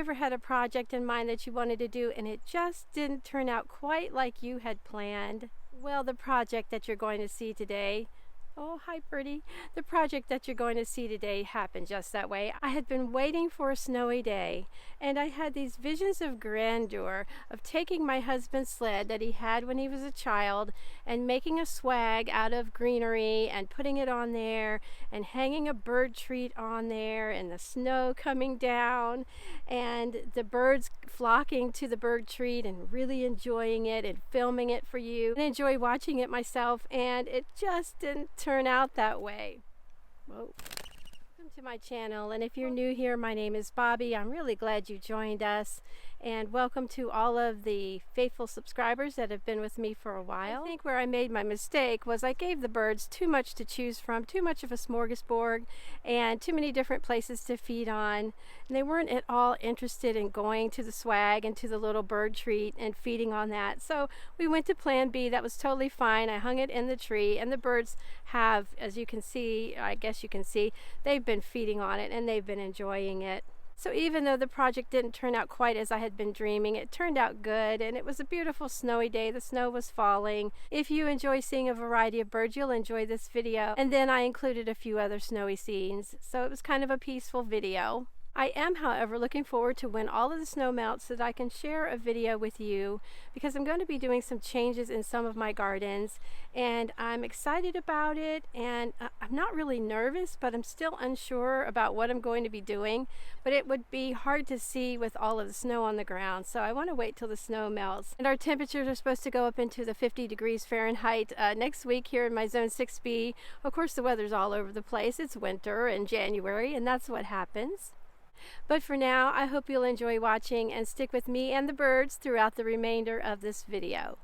you ever had a project in mind that you wanted to do and it just didn't turn out quite like you had planned? Well, the project that you're going to see today, oh, hi, Birdie. The project that you're going to see today happened just that way. I had been waiting for a snowy day, and I had these visions of grandeur of taking my husband's sled that he had when he was a child and making a swag out of greenery and putting it on there and hanging a bird treat on there and the snow coming down and the birds flocking to the bird treat and really enjoying it and filming it for you and enjoy watching it myself, and it just didn't turn out that way. Whoa. Welcome to my channel, and if you're new here, my name is Bobby. I'm really glad you joined us, and welcome to all of the faithful subscribers that have been with me for a while. I think where I made my mistake was I gave the birds too much to choose from, too much of a smorgasbord, and too many different places to feed on, and they weren't at all interested in going to the swag and to the little bird treat and feeding on that. So we went to plan B. That was totally fine. I hung it in the tree, and the birds have, as you can see, I guess you can see, they've been feeding on it and they've been enjoying it. So even though the project didn't turn out quite as I had been dreaming, it turned out good, and it was a beautiful snowy day. The snow was falling. If you enjoy seeing a variety of birds, you'll enjoy this video. And then I included a few other snowy scenes, so it was kind of a peaceful video. I am, however, looking forward to when all of the snow melts so that I can share a video with you, because I'm going to be doing some changes in some of my gardens, and I'm excited about it, and I'm not really nervous, but I'm still unsure about what I'm going to be doing. But it would be hard to see with all of the snow on the ground, so I want to wait till the snow melts. And our temperatures are supposed to go up into the 50 degrees Fahrenheit next week here in my Zone 6B. Of course, the weather's all over the place. It's winter in January, and that's what happens. But for now, I hope you'll enjoy watching and stick with me and the birds throughout the remainder of this video.